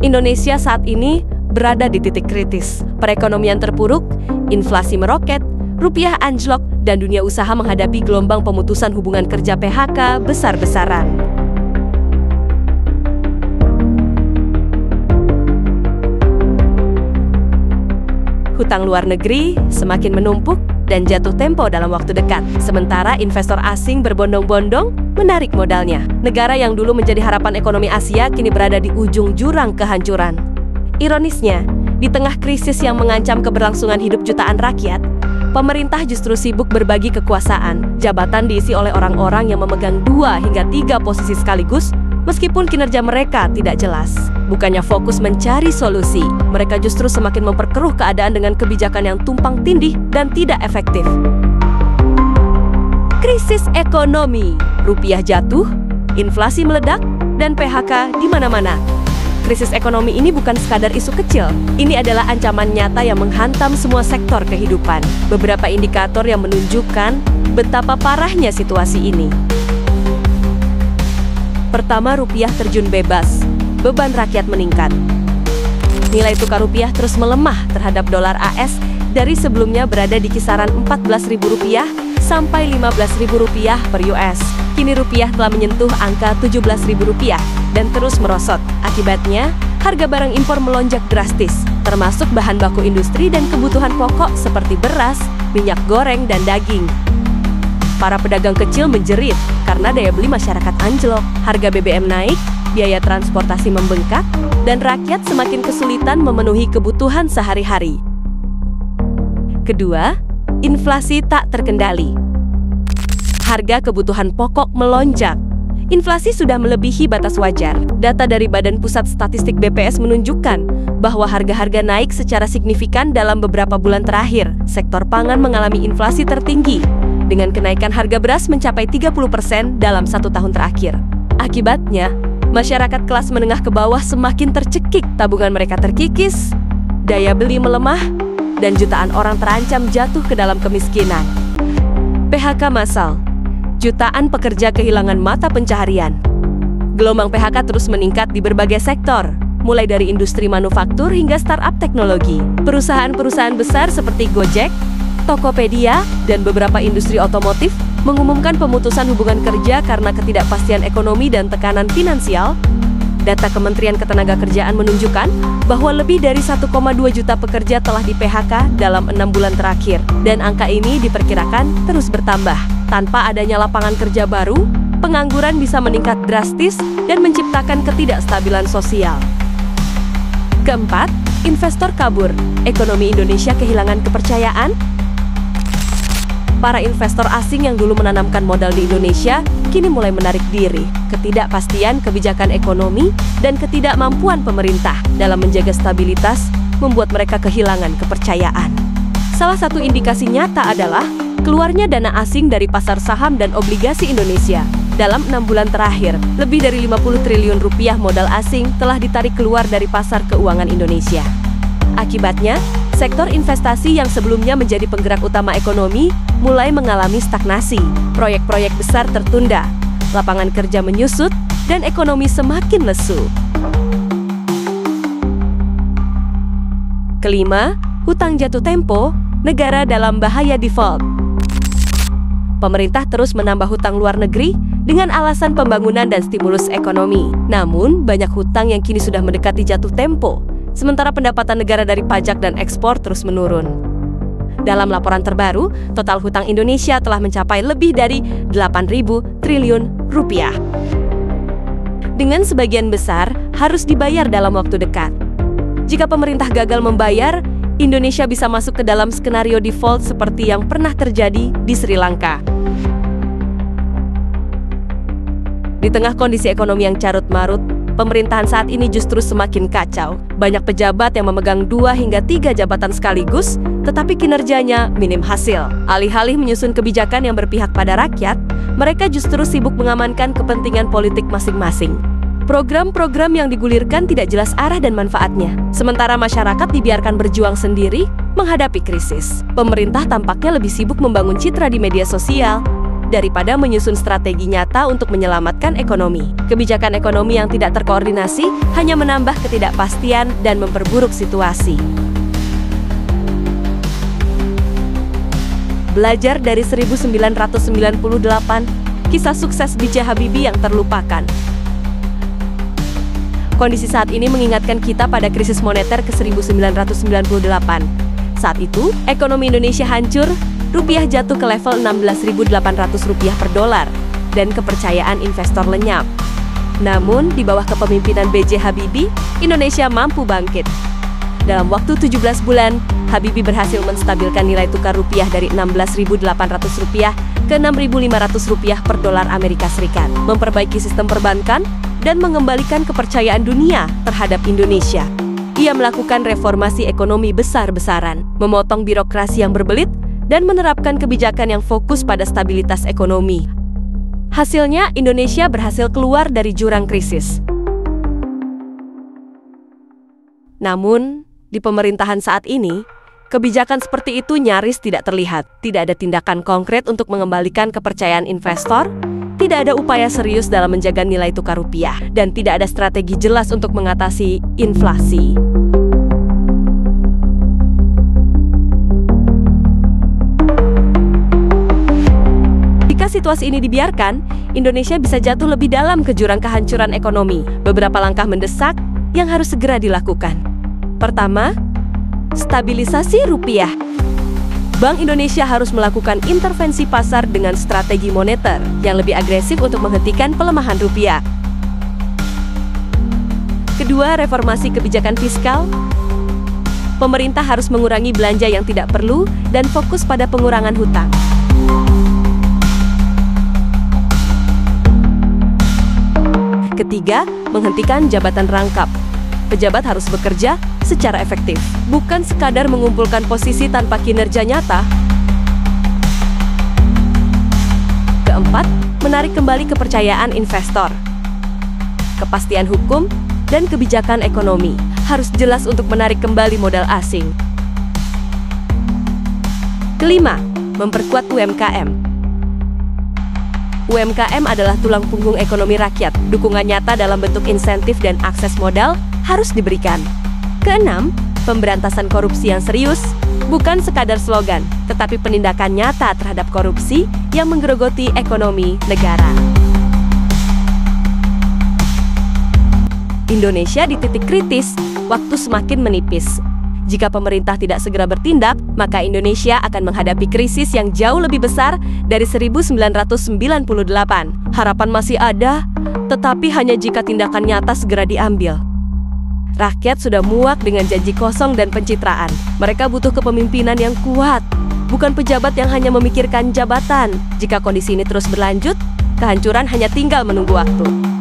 Indonesia saat ini berada di titik kritis. Perekonomian terpuruk, inflasi meroket, rupiah anjlok, dan dunia usaha menghadapi gelombang pemutusan hubungan kerja PHK besar-besaran. Hutang luar negeri semakin menumpuk dan jatuh tempo dalam waktu dekat. Sementara investor asing berbondong-bondong menarik modalnya. Negara yang dulu menjadi harapan ekonomi Asia kini berada di ujung jurang kehancuran. Ironisnya, di tengah krisis yang mengancam keberlangsungan hidup jutaan rakyat, pemerintah justru sibuk berbagi kekuasaan. Jabatan diisi oleh orang-orang yang memegang 2 hingga 3 posisi sekaligus, meskipun kinerja mereka tidak jelas. Bukannya fokus mencari solusi, mereka justru semakin memperkeruh keadaan dengan kebijakan yang tumpang tindih dan tidak efektif. Krisis ekonomi, rupiah jatuh, inflasi meledak, dan PHK di mana-mana. Krisis ekonomi ini bukan sekadar isu kecil, ini adalah ancaman nyata yang menghantam semua sektor kehidupan. Beberapa indikator yang menunjukkan betapa parahnya situasi ini. Pertama, rupiah terjun bebas, beban rakyat meningkat. Nilai tukar rupiah terus melemah terhadap dolar AS dari sebelumnya berada di kisaran Rp14.000 sampai Rp15.000 per US. Kini rupiah telah menyentuh angka Rp17.000 dan terus merosot. Akibatnya, harga barang impor melonjak drastis, termasuk bahan baku industri dan kebutuhan pokok seperti beras, minyak goreng, dan daging. Para pedagang kecil menjerit karena daya beli masyarakat anjlok, harga BBM naik, biaya transportasi membengkak, dan rakyat semakin kesulitan memenuhi kebutuhan sehari-hari. Kedua, inflasi tak terkendali. Harga kebutuhan pokok melonjak. Inflasi sudah melebihi batas wajar. Data dari Badan Pusat Statistik BPS menunjukkan bahwa harga-harga naik secara signifikan dalam beberapa bulan terakhir. Sektor pangan mengalami inflasi tertinggi, dengan kenaikan harga beras mencapai 30% dalam 1 tahun terakhir. Akibatnya, masyarakat kelas menengah ke bawah semakin tercekik, tabungan mereka terkikis, daya beli melemah, dan jutaan orang terancam jatuh ke dalam kemiskinan. PHK massal, jutaan pekerja kehilangan mata pencaharian. Gelombang PHK terus meningkat di berbagai sektor, mulai dari industri manufaktur hingga startup teknologi. Perusahaan-perusahaan besar seperti Gojek, Tokopedia, dan beberapa industri otomotif mengumumkan pemutusan hubungan kerja karena ketidakpastian ekonomi dan tekanan finansial. Data Kementerian Ketenagakerjaan menunjukkan bahwa lebih dari 1,2 juta pekerja telah di-PHK dalam 6 bulan terakhir, dan angka ini diperkirakan terus bertambah. Tanpa adanya lapangan kerja baru, pengangguran bisa meningkat drastis dan menciptakan ketidakstabilan sosial. Keempat, investor kabur. Ekonomi Indonesia kehilangan kepercayaan. Para investor asing yang dulu menanamkan modal di Indonesia kini mulai menarik diri. Ketidakpastian kebijakan ekonomi dan ketidakmampuan pemerintah dalam menjaga stabilitas membuat mereka kehilangan kepercayaan. Salah satu indikasi nyata adalah keluarnya dana asing dari pasar saham dan obligasi Indonesia. Dalam 6 bulan terakhir, lebih dari 50 triliun rupiah modal asing telah ditarik keluar dari pasar keuangan Indonesia. Akibatnya, sektor investasi yang sebelumnya menjadi penggerak utama ekonomi mulai mengalami stagnasi. Proyek-proyek besar tertunda, lapangan kerja menyusut, dan ekonomi semakin lesu. Kelima, hutang jatuh tempo, negara dalam bahaya default. Pemerintah terus menambah hutang luar negeri dengan alasan pembangunan dan stimulus ekonomi. Namun, banyak hutang yang kini sudah mendekati jatuh tempo, sementara pendapatan negara dari pajak dan ekspor terus menurun. Dalam laporan terbaru, total hutang Indonesia telah mencapai lebih dari 8.000 triliun rupiah. Dengan sebagian besar harus dibayar dalam waktu dekat. Jika pemerintah gagal membayar, Indonesia bisa masuk ke dalam skenario default seperti yang pernah terjadi di Sri Lanka. Di tengah kondisi ekonomi yang carut-marut, pemerintahan saat ini justru semakin kacau. Banyak pejabat yang memegang 2 hingga 3 jabatan sekaligus, tetapi kinerjanya minim hasil. Alih-alih menyusun kebijakan yang berpihak pada rakyat, mereka justru sibuk mengamankan kepentingan politik masing-masing. Program-program yang digulirkan tidak jelas arah dan manfaatnya. Sementara masyarakat dibiarkan berjuang sendiri menghadapi krisis. Pemerintah tampaknya lebih sibuk membangun citra di media sosial daripada menyusun strategi nyata untuk menyelamatkan ekonomi. Kebijakan ekonomi yang tidak terkoordinasi hanya menambah ketidakpastian dan memperburuk situasi. Belajar dari 1998, kisah sukses B.J. Habibie yang terlupakan. Kondisi saat ini mengingatkan kita pada krisis moneter ke 1998. Saat itu, ekonomi Indonesia hancur, rupiah jatuh ke level Rp16.800 per dolar, dan kepercayaan investor lenyap. Namun, di bawah kepemimpinan B.J. Habibie, Indonesia mampu bangkit. Dalam waktu 17 bulan, Habibie berhasil menstabilkan nilai tukar rupiah dari Rp16.800 ke Rp6.500 per dolar Amerika Serikat, memperbaiki sistem perbankan, dan mengembalikan kepercayaan dunia terhadap Indonesia. Ia melakukan reformasi ekonomi besar-besaran, memotong birokrasi yang berbelit, dan menerapkan kebijakan yang fokus pada stabilitas ekonomi. Hasilnya, Indonesia berhasil keluar dari jurang krisis. Namun, di pemerintahan saat ini, kebijakan seperti itu nyaris tidak terlihat. Tidak ada tindakan konkret untuk mengembalikan kepercayaan investor, tidak ada upaya serius dalam menjaga nilai tukar rupiah, dan tidak ada strategi jelas untuk mengatasi inflasi. Jika situasi ini dibiarkan, Indonesia bisa jatuh lebih dalam ke jurang kehancuran ekonomi. Beberapa langkah mendesak yang harus segera dilakukan. Pertama, stabilisasi rupiah. Bank Indonesia harus melakukan intervensi pasar dengan strategi moneter yang lebih agresif untuk menghentikan pelemahan rupiah. Kedua, reformasi kebijakan fiskal. Pemerintah harus mengurangi belanja yang tidak perlu dan fokus pada pengurangan hutang. Ketiga, menghentikan jabatan rangkap. Pejabat harus bekerja secara efektif, bukan sekadar mengumpulkan posisi tanpa kinerja nyata. Keempat, menarik kembali kepercayaan investor. Kepastian hukum dan kebijakan ekonomi harus jelas untuk menarik kembali modal asing. Kelima, memperkuat UMKM. UMKM adalah tulang punggung ekonomi rakyat. Dukungan nyata dalam bentuk insentif dan akses modal harus diberikan. Keenam, pemberantasan korupsi yang serius, bukan sekadar slogan, tetapi penindakan nyata terhadap korupsi yang menggerogoti ekonomi negara. Indonesia di titik kritis, waktu semakin menipis. Jika pemerintah tidak segera bertindak, maka Indonesia akan menghadapi krisis yang jauh lebih besar dari 1998. Harapan masih ada, tetapi hanya jika tindakan nyata segera diambil. Rakyat sudah muak dengan janji kosong dan pencitraan. Mereka butuh kepemimpinan yang kuat, bukan pejabat yang hanya memikirkan jabatan. Jika kondisi ini terus berlanjut, kehancuran hanya tinggal menunggu waktu.